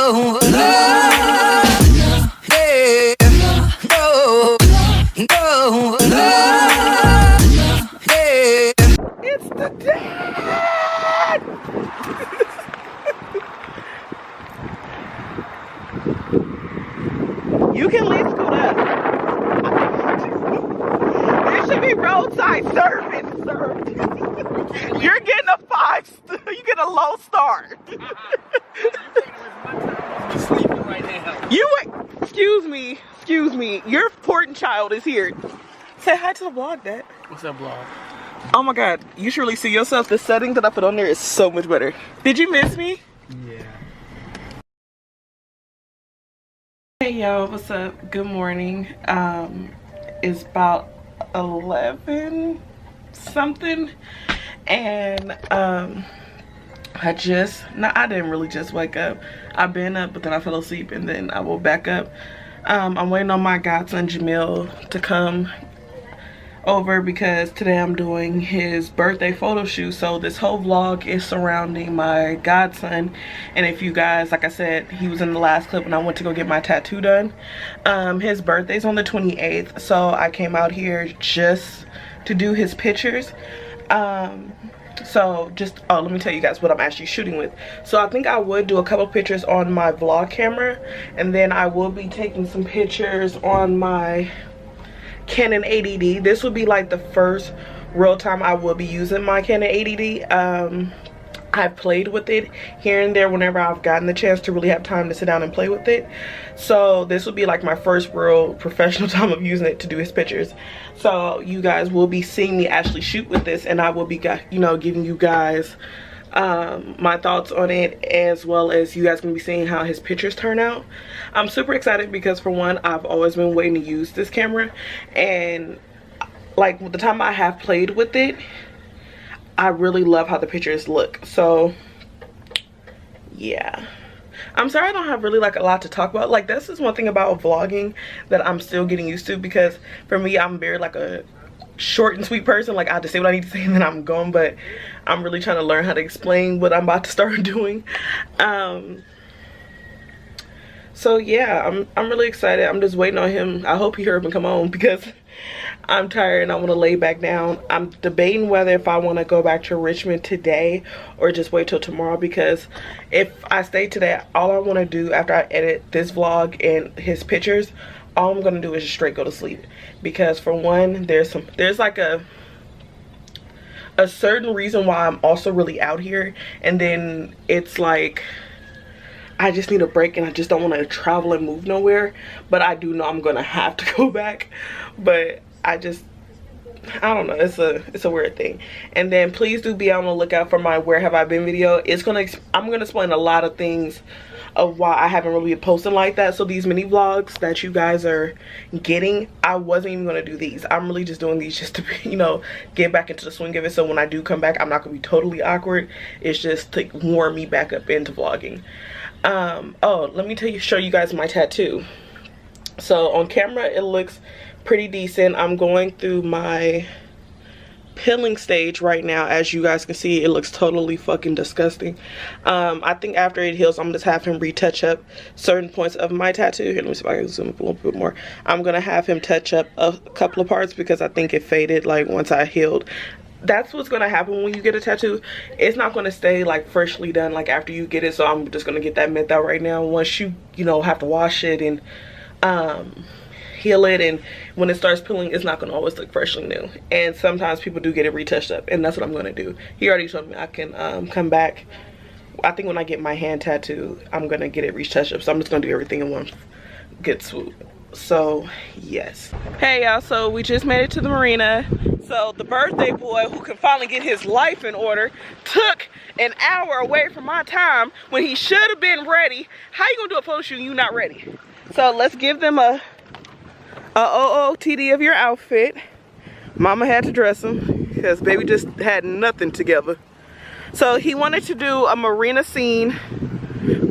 no, yeah, no, no, yeah. It's the dad. You can leave school up. There should be roadside service, sir. You're getting a 5. You get a low star. You excuse me. Your important child is here. Say hi to the vlog, Dad. What's up, vlog? Oh my God, you should really see yourself. The setting that I put on there is so much better. Did you miss me? Yeah. Hey y'all, what's up? Good morning. It's about 11 something, and I didn't really just wake up. I've been up, but then I fell asleep, and then I woke back up. I'm waiting on my godson Jamil to come over because today I'm doing his birthday photo shoot. So this whole vlog is surrounding my godson. And if you guys, like I said, he was in the last clip when I went to go get my tattoo done. His birthday's on the 28th, so I came out here just to do his pictures. So just, oh, let me tell you guys what I'm actually shooting with. So I think I would do a couple pictures on my vlog camera, and then I will be taking some pictures on my Canon 80D. This will be like the first real time I will be using my Canon 80D. I've played with it here and there whenever I've gotten the chance to really have time to sit down and play with it. So this will be like my first real professional time of using it to do his pictures. So you guys will be seeing me actually shoot with this, and I will be, you know, giving you guys my thoughts on it, as well as you guys gonna be seeing how his pictures turn out. I'm super excited because, for one, I've always been waiting to use this camera, and like the time I have played with it, I really love how the pictures look. So yeah, I'm sorry I don't have really like a lot to talk about. Like, this is one thing about vlogging that I'm still getting used to, because for me, I'm very like a short and sweet person. Like, I'll just say what I need to say and then I'm gone. But I'm really trying to learn how to explain what I'm about to start doing. So yeah, I'm really excited. I'm just waiting on him. I hope he hurry up and come on, because I'm tired and I want to lay back down. I'm debating whether if I want to go back to Richmond today or just wait till tomorrow, because if I stay today, all I want to do after I edit this vlog and his pictures, all I'm gonna do is just straight go to sleep. Because for one, there's like a certain reason why I'm also really out here, and then it's like I just need a break, and I just don't want to travel and move nowhere. But I do know I'm gonna have to go back, but I don't know, it's a weird thing. And then please do be on the lookout for my Where Have I Been video. I'm gonna explain a lot of things of why I haven't really been posting like that. So these mini vlogs that you guys are getting, I wasn't even gonna do these. I'm really just doing these just to, you know, get back into the swing of it, so when I do come back, I'm not gonna be totally awkward. It's just to warm me back up into vlogging. Oh, let me show you guys my tattoo. So on camera it looks pretty decent. I'm going through my peeling stage right now. As you guys can see, it looks totally fucking disgusting. I think after it heals, I'm gonna just have him retouch up certain points of my tattoo. Here, let me see if I can zoom up a little bit more. I'm gonna have him touch up a couple of parts because I think it faded like once I healed. That's what's gonna happen when you get a tattoo. It's not gonna stay like freshly done like after you get it. So I'm just gonna get that myth out right now. Once you know, have to wash it and heal it, and when it starts peeling, it's not gonna always look freshly new. And sometimes people do get it retouched up, and that's what I'm gonna do. He already told me I can come back. I think when I get my hand tattoo, I'm gonna get it retouched up. So I'm just gonna do everything in one good swoop. So yes. Hey y'all, so we just made it to the marina. So the birthday boy, who can finally get his life in order, took an hour away from my time when he should have been ready. How you gonna do a photo shoot and you not ready? So let's give them a OOTD of your outfit. Mama had to dress him because baby just had nothing together. So he wanted to do a marina scene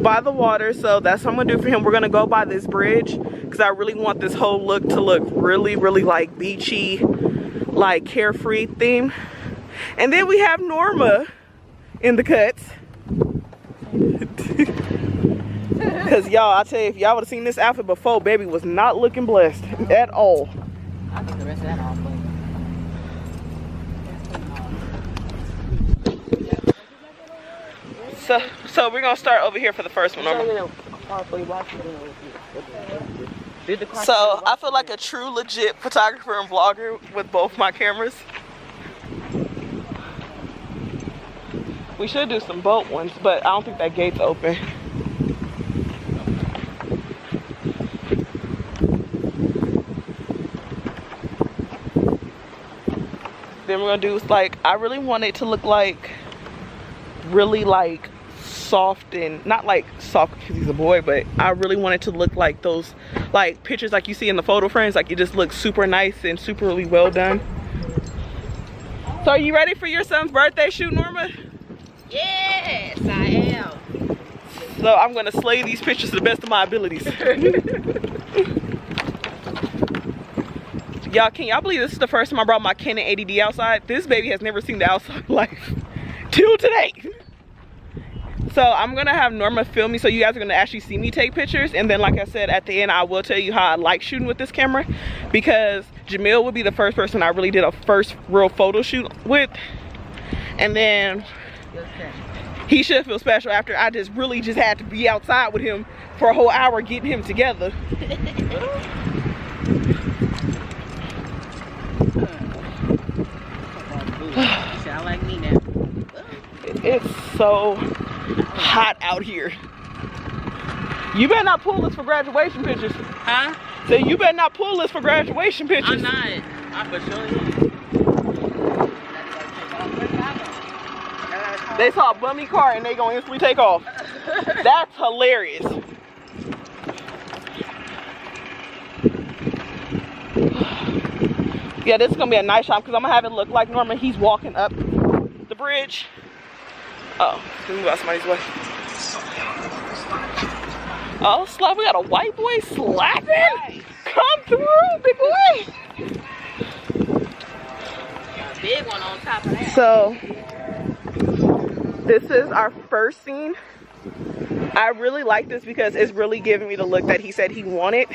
by the water, so that's what I'm gonna do for him. We're gonna go by this bridge because I really want this whole look to look really like beachy, like carefree theme. And then we have Norma in the cuts. Cause y'all, I tell you, if y'all would have seen this outfit before, baby was not looking blessed at all. I'll get the rest of that off. So we're gonna start over here for the first one. So I feel like a true legit photographer and vlogger with both my cameras. We should do some boat ones, but I don't think that gate's open. Then we're gonna do like, I really want it to look like really like soft, and not like soft because he's a boy, but I really want it to look like those like pictures like you see in the photo frames, like it just looks super nice and super really well done. So are you ready for your son's birthday shoot, Norma? Yes, I am. So I'm gonna slay these pictures to the best of my abilities. Y'all, can y'all believe this is the first time I brought my Canon 80D outside? This baby has never seen the outside life till today. So I'm gonna have Norma film me, so you guys are gonna actually see me take pictures, and then like I said at the end, I will tell you how I like shooting with this camera, because Jamil would be the first person I really did a first real photo shoot with, and then he should feel special after I just really just had to be outside with him for a whole hour getting him together. Sound like me now. It's so hot out here. You better not pull this for graduation pictures. Huh? So you better not pull this for graduation pictures. I'm not. I'm for sure. They saw a bummy car and they gonna instantly take off. That's hilarious. Yeah, this is gonna be a nice shot because I'm gonna have it look like Norman. He's walking up the bridge. Oh, let me move out somebody's way. Oh, slap! We got a white boy slapping. Come through, big boy. Big one on top of that. So this is our first scene. I really like this because it's really giving me the look that he said he wanted.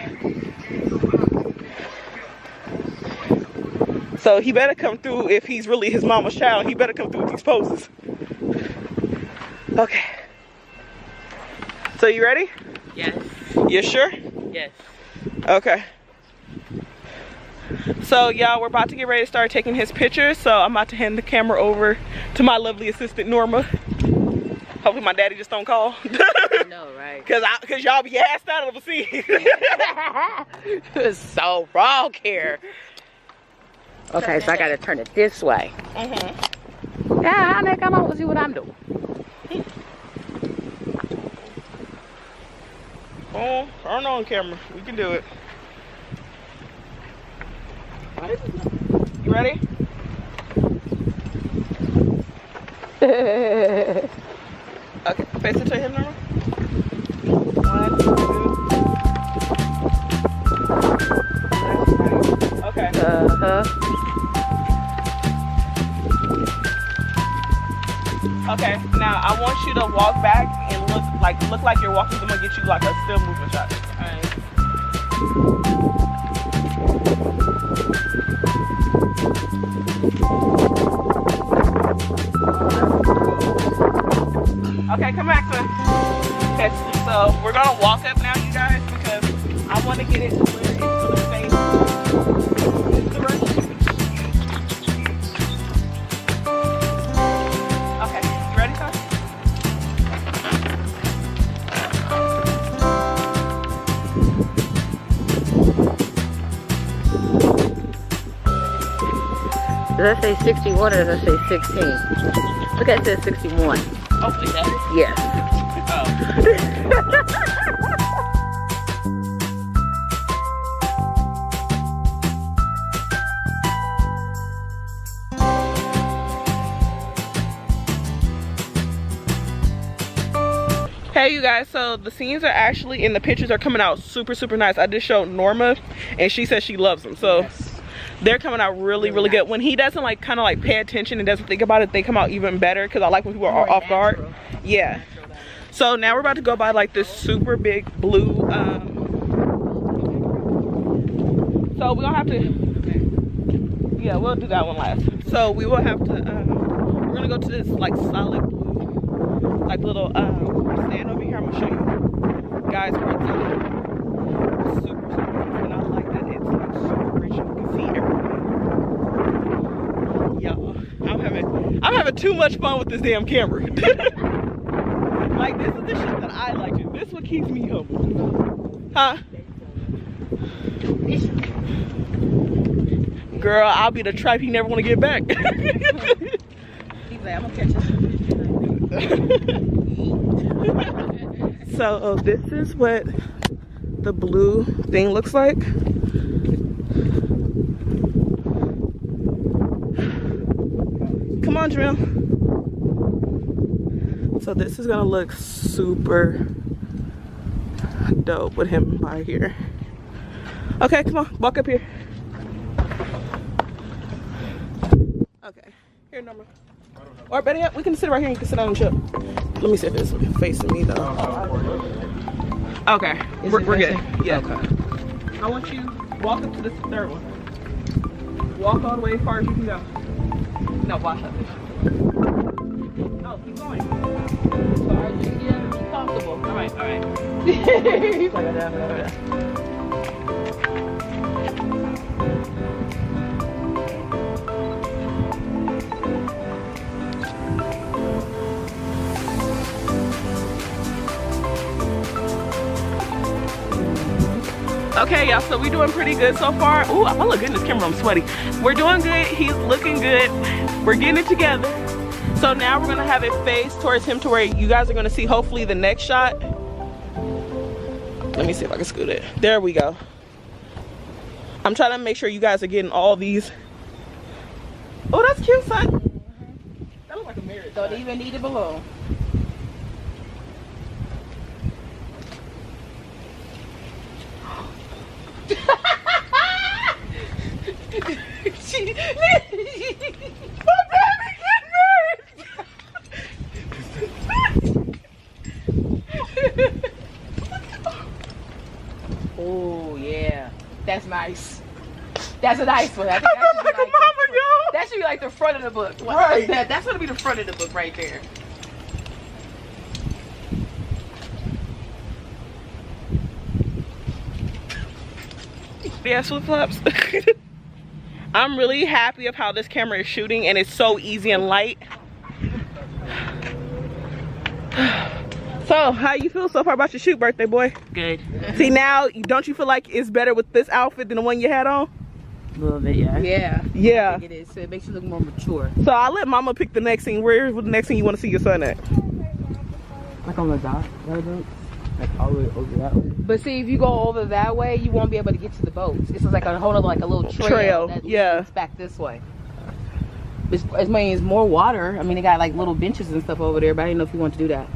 So he better come through. If he's really his mama's child, he better come through with these poses. Okay. So you ready? Yes. You sure? Yes. Okay. So y'all, we're about to get ready to start taking his pictures. So I'm about to hand the camera over to my lovely assistant Norma. Hopefully my daddy just don't call. I know, right? Cause y'all be assed out of the scene. It's so wrong here. Okay, so I gotta turn it this way. Yeah, how come on? See what I'm doing. Oh, turn on camera. We can do it. You ready? Okay, face it to him, Norma. 1, 2. Okay. Okay, now I want you to walk back and look like you're walking. I'm gonna get you like a still movement shot. Alright. Okay, come back, son. Okay, so we're gonna walk up now, you guys, because I want to get it to where it's gonna face the rest. Okay, you ready, son? Does that say 61 or does that say 16? Look at it says 61. Hopefully that. Yes. Oh. Hey you guys, so the scenes are actually, and the pictures are coming out super nice. I just showed Norma and she says she loves them, so yes. They're coming out really good. When he doesn't like kind of like pay attention and doesn't think about it, they come out even better, because I like when people are off guard. Yeah, So now we're about to go by like this super big blue, so we're gonna have to, yeah, we'll do that one last. So we will have to, we're gonna go to this like solid blue, like little stand over here. I'm gonna show you guys where it's at. Super, and I like that it's like super rich. You can see everything. Y'all, I'm having too much fun with this damn camera. Like, this is the shit that I like to do. This is what keeps me humble. Huh? Girl, I'll be the tripe he never want to get back. He's like, I'm gonna catch you. So this is what the blue thing looks like. Come on, Drill. So this is gonna look super dope with him by here. Okay, come on, walk up here. Okay, here, Norma. Or better yet, we can sit right here and you can sit down and chill. Let me see if it's facing me though. Okay, we're good. Yeah. Okay. I want you to walk up to this third one. Walk all the way as far as you can go. No, watch that. No, keep going. Sorry, be comfortable. All right, all right. Okay, y'all, so we're doing pretty good so far. Ooh, I look good in this camera, I'm sweaty. We're doing good, he's looking good. We're getting it together. So now we're gonna have it face towards him to where you guys are gonna see hopefully the next shot. Let me see if I can scoot it. There we go. I'm trying to make sure you guys are getting all these. Oh, that's cute, son. That looks like a marriage. Don't even need a balloon. Oh yeah, that's nice. That's a nice one. I think that should be like the front of the book. Right. That's gonna be the front of the book right there. Yeah, flip flops. I'm really happy of how this camera is shooting and it's so easy and light. So, how you feel so far about your shoot, birthday boy? Good. See, now, don't you feel like it's better with this outfit than the one you had on? A little bit, yeah. Yeah. Yeah. I think it is. So it makes you look more mature. So I'll let Mama pick the next scene. Where's the next scene you want to see your son at? Like on the dock, like all the way over that way. But see, if you go over that way, you won't be able to get to the boats. It's like a whole other, like a little trail that leads back this way. It's more water. I mean, they got like little benches and stuff over there, but I didn't know if you want to do that.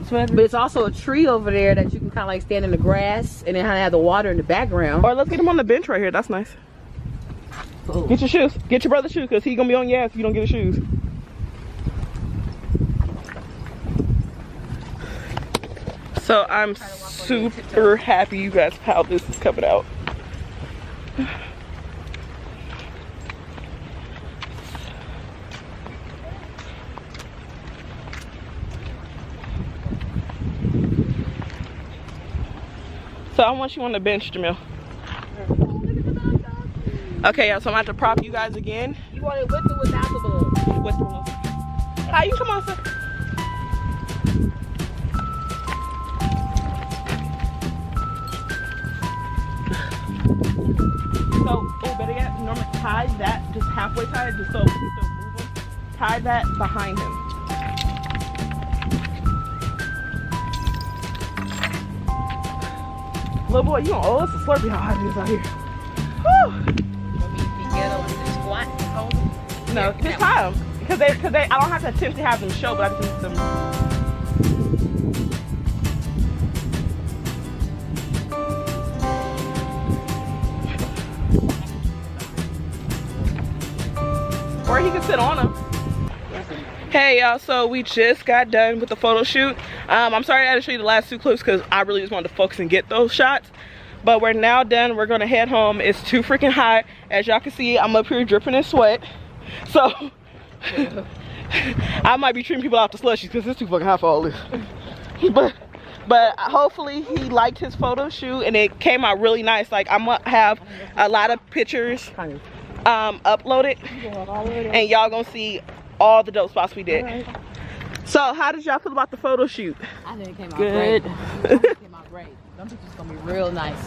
But it's also a tree over there that you can kind of like stand in the grass and then kind of have the water in the background. Or let's get him on the bench right here. That's nice. Oh. Get your shoes. Get your brother's shoes because he's going to be on your ass if you don't get his shoes. So I'm super happy you guys how this is coming out. So I want you on the bench, Jamil. Okay, y'all, so I'm gonna have to prop you guys again. You want it with or without the balloon? With the balloon. Hi, you come on, sir. So, oh, better yet, Norman, tie that, just halfway tied, just so we can still move him. Tie that behind him. Little boy, you don't owe us a Slurpee how hot it is out here. Whew. No, just tie them. Because they, I don't have to attempt to have them show, but I just need them. Or he can sit on them. Hey y'all, so we just got done with the photo shoot. I'm sorry I had to show you the last 2 clips because I really just wanted to focus and get those shots. But we're now done. We're gonna head home. It's too freaking hot. As y'all can see, I'm up here dripping in sweat. So I might be treating people out to slushies because it's too fucking hot for all this. But hopefully he liked his photo shoot and it came out really nice. Like, I'm gonna have a lot of pictures uploaded and y'all gonna see all the dope spots we did. Right. So how did y'all feel about the photo shoot? I think it came out good. Great. I think it came out great. Them pictures gonna be real nice,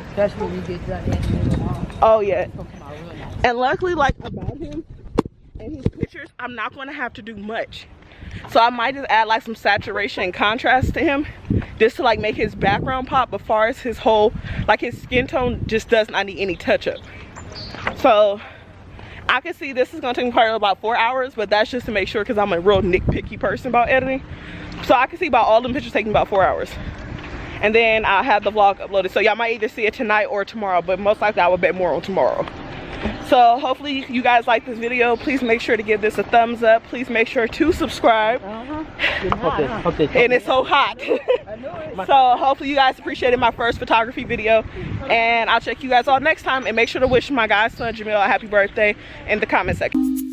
especially when we get done. Oh yeah. It's gonna come out real nice. And luckily, like, about him and his pictures, I'm not gonna have to do much. So I might just add like some saturation and contrast to him just to like make his background pop, but far as his whole, like his skin tone just does not need any touch up. So I can see this is gonna take me probably about 4 hours, but that's just to make sure because I'm a real nitpicky person about editing. So I can see about all them pictures taking about 4 hours. And then I'll have the vlog uploaded. So y'all might either see it tonight or tomorrow, but most likely I will bet more on tomorrow. So hopefully you guys like this video. Please make sure to give this a thumbs up. Please make sure to subscribe. And it's so hot. So hopefully you guys appreciated my first photography video. And I'll check you guys all next time. And make sure to wish my godson Jamil a happy birthday in the comment section.